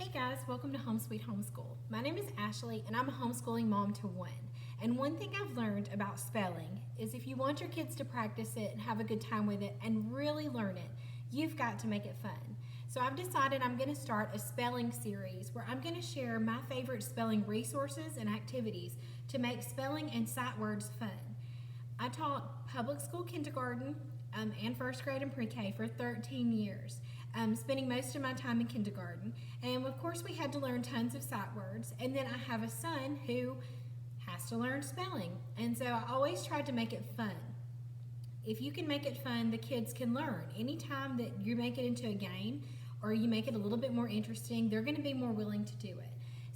Hey guys, welcome to Home Sweet Homeschool. My name is Ashley and I'm a homeschooling mom to one. And one thing I've learned about spelling is if you want your kids to practice it and have a good time with it and really learn it, you've got to make it fun. So I've decided I'm going to start a spelling series where I'm going to share my favorite spelling resources and activities to make spelling and sight words fun. I taught public school kindergarten and first grade and pre-K for 13 years. Spending most of my time in kindergarten. And of course we had to learn tons of sight words. And then I have a son who has to learn spelling. And so I always tried to make it fun. If you can make it fun, the kids can learn. Anytime that you make it into a game or you make it a little bit more interesting, they're going to be more willing to do it.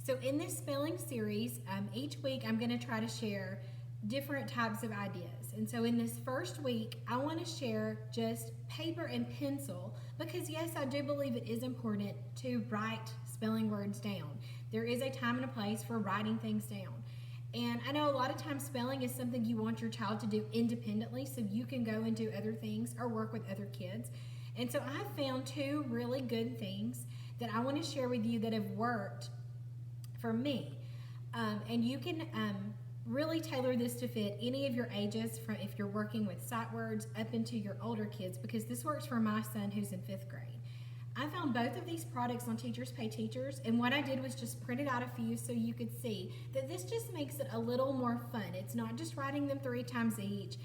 So in this spelling series, each week I'm going to try to share different types of ideas. And so in this first week, I want to share just paper and pencil because yes, I do believe it is important to write spelling words down. There is a time and a place for writing things down. And I know a lot of times spelling is something you want your child to do independently so you can go and do other things or work with other kids. And so I've found two really good things that I want to share with you that have worked for me. And you can really tailor this to fit any of your ages, from if you're working with sight words up into your older kids, because this works for my son who's in 5th grade. I found both of these products on Teachers Pay Teachers, and what I did was just printed out a few so you could see that this just makes it a little more fun. It's not just writing them 3 times each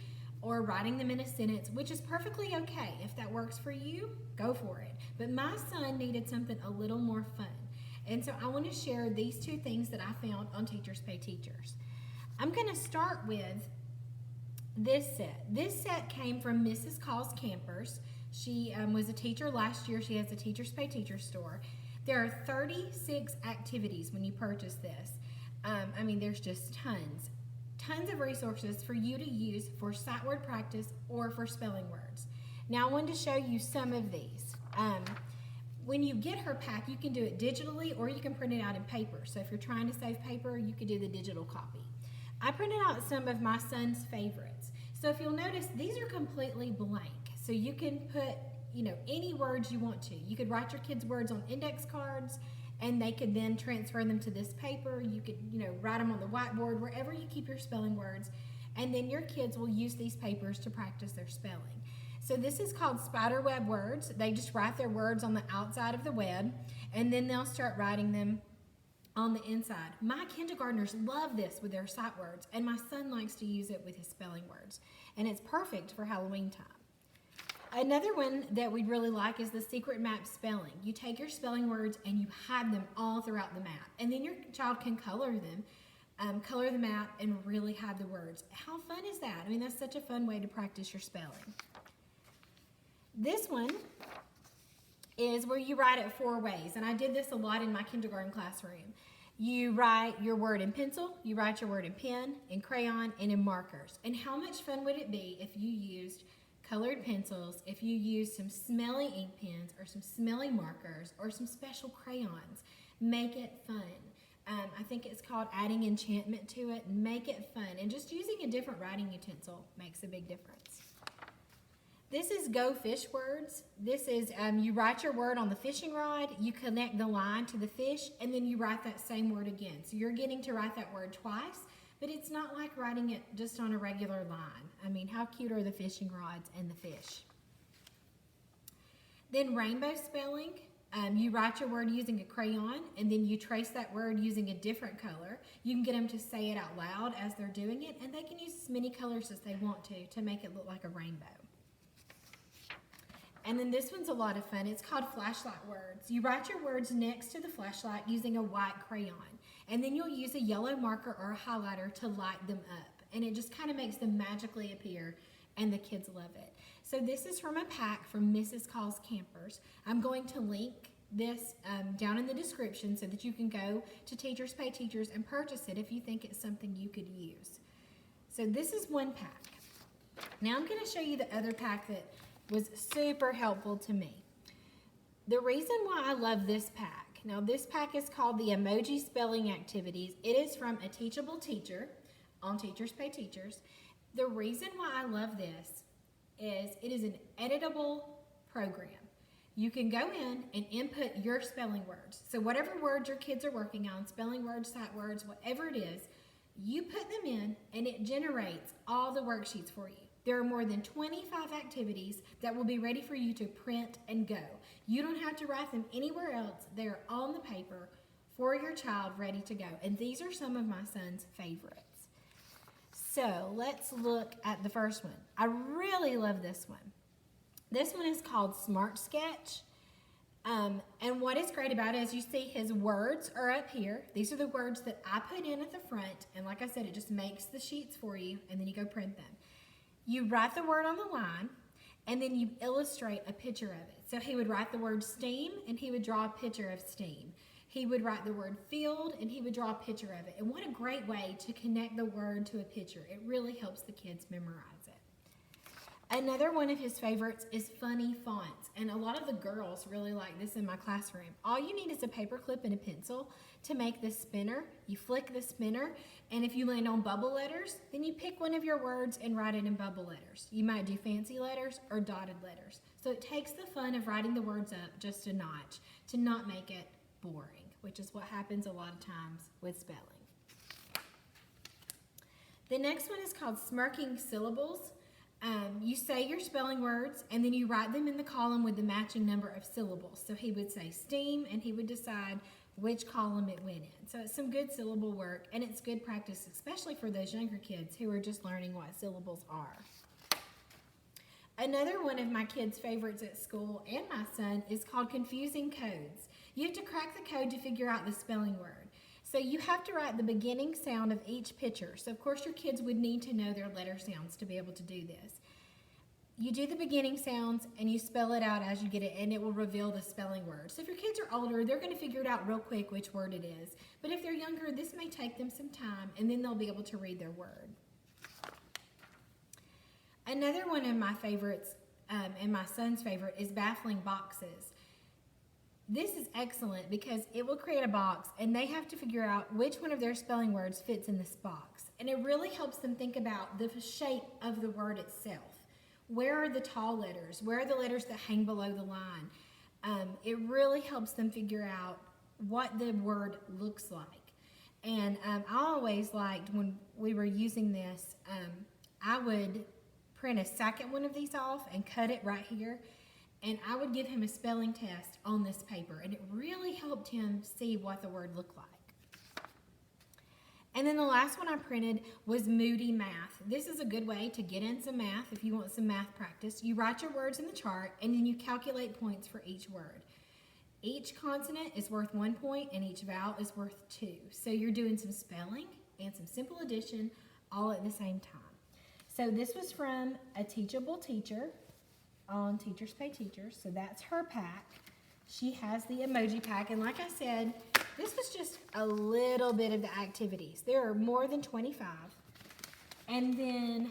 or writing them in a sentence, which is perfectly okay. If that works for you, go for it. But my son needed something a little more fun. And so I want to share these two things that I found on Teachers Pay Teachers. I'm going to start with this set. This set came from Mrs. Call's Campers. She was a teacher last year. She has a Teachers Pay Teachers store. There are 36 activities when you purchase this. There's just tons of resources for you to use for sight word practice or for spelling words. Now I wanted to show you some of these. When you get her pack, you can do it digitally or you can print it out in paper. So if you're trying to save paper, you could do the digital copy. I printed out some of my son's favorites. So if you'll notice, these are completely blank. So you can put, any words you want to. You could write your kids' words on index cards and they could then transfer them to this paper. You could, write them on the whiteboard, wherever you keep your spelling words. And then your kids will use these papers to practice their spelling. So this is called spiderweb words. They just write their words on the outside of the web and then they'll start writing them on the inside. My kindergartners love this with their sight words, and my son likes to use it with his spelling words. And it's perfect for Halloween time. Another one that we'd really like is the secret map spelling. You take your spelling words and you hide them all throughout the map. And then your child can color them, color the map and really hide the words. How fun is that? That's such a fun way to practice your spelling. This one is where you write it 4 ways, and I did this a lot in my kindergarten classroom. You write your word in pencil, you write your word in pen, in crayon, and in markers. And how much fun would it be if you used colored pencils, if you used some smelly ink pens, or some smelly markers, or some special crayons? Make it fun. I think it's called adding enchantment to it. Make it fun. And just using a different writing utensil makes a big difference. This is Go Fish Words. This is, you write your word on the fishing rod, you connect the line to the fish, and then you write that same word again. So you're getting to write that word twice, but it's not like writing it just on a regular line. How cute are the fishing rods and the fish? Then rainbow spelling. You write your word using a crayon, and then you trace that word using a different color. You can get them to say it out loud as they're doing it, and they can use as many colors as they want to make it look like a rainbow. And then this one's a lot of fun. It's called flashlight words. You write your words next to the flashlight using a white crayon. And then you'll use a yellow marker or a highlighter to light them up. And it just kind of makes them magically appear, and the kids love it. So this is from a pack from Mrs. Call's Campers. I'm going to link this down in the description so that you can go to Teachers Pay Teachers and purchase it if you think it's something you could use. So this is one pack. Now I'm going to show you the other pack that was super helpful to me. The reason why I love this pack, now this pack is called the Emoji Spelling Activities. It is from A Teachable Teacher on Teachers Pay Teachers. The reason why I love this is it is an editable program. you can go in and input your spelling words. So whatever words your kids are working on, spelling words, sight words, whatever it is, you put them in and it generates all the worksheets for you. There are more than 25 activities that will be ready for you to print and go. You don't have to write them anywhere else. They're on the paper for your child, ready to go. And these are some of my son's favorites. So let's look at the first one. I really love this one. This one is called Smart Sketch. And what is great about it is you see his words are up here. These are the words that I put in at the front. And like I said, it just makes the sheets for you, and then you go print them. You write the word on the line, and then you illustrate a picture of it. So he would write the word steam, and he would draw a picture of steam. He would write the word field, and he would draw a picture of it. And what a great way to connect the word to a picture. It really helps the kids memorize it. Another one of his favorites is funny fonts, and a lot of the girls really like this in my classroom. All you need is a paper clip and a pencil to make this spinner. You flick the spinner, and if you land on bubble letters, then you pick one of your words and write it in bubble letters. You might do fancy letters or dotted letters. So it takes the fun of writing the words up just a notch to not make it boring, which is what happens a lot of times with spelling. The next one is called Smirking Syllables. You say your spelling words, and then you write them in the column with the matching number of syllables. So he would say steam, and he would decide which column it went in. So it's some good syllable work, and it's good practice, especially for those younger kids who are just learning what syllables are. Another one of my kids' favorites at school and my son is called Confusing Codes. You have to crack the code to figure out the spelling word. So you have to write the beginning sound of each picture. So of course your kids would need to know their letter sounds to be able to do this. You do the beginning sounds and you spell it out as you get it, and it will reveal the spelling word. So if your kids are older, they're going to figure it out real quick which word it is. But if they're younger, this may take them some time, and then they'll be able to read their word. Another one of my favorites, and my son's favorite, is Baffling Boxes. This is excellent because it will create a box, and they have to figure out which one of their spelling words fits in this box. And it really helps them think about the shape of the word itself. Where are the tall letters? Where are the letters that hang below the line? It really helps them figure out what the word looks like. And I always liked when we were using this, I would print a second one of these off and cut it right here. And I would give him a spelling test on this paper, and it really helped him see what the word looked like. And then the last one I printed was Moody Math. This is a good way to get in some math if you want some math practice. You write your words in the chart, and then you calculate points for each word. Each consonant is worth 1 point, and each vowel is worth 2. So you're doing some spelling and some simple addition all at the same time. So this was from A Teachable Teacher on Teachers Pay Teachers. So that's her pack. She has the emoji pack, and like I said, this was just a little bit of the activities. There are more than 25. And then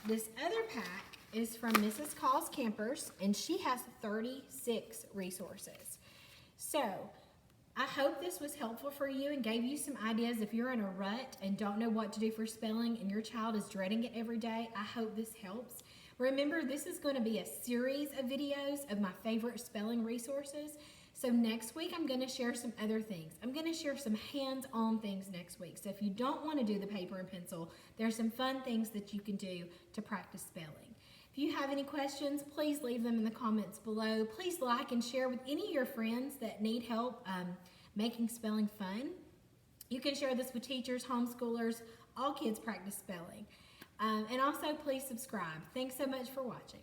this other pack is from Mrs. Call's Campers, and she has 36 resources. So I hope this was helpful for you and gave you some ideas if you're in a rut and don't know what to do for spelling and your child is dreading it every day. I hope this helps. Remember, this is going to be a series of videos of my favorite spelling resources. So next week, I'm going to share some other things. I'm going to share some hands-on things next week. So if you don't want to do the paper and pencil, there's some fun things that you can do to practice spelling. If you have any questions, please leave them in the comments below. Please like and share with any of your friends that need help making spelling fun. You can share this with teachers, homeschoolers, all kids practice spelling. And also, please subscribe. Thanks so much for watching.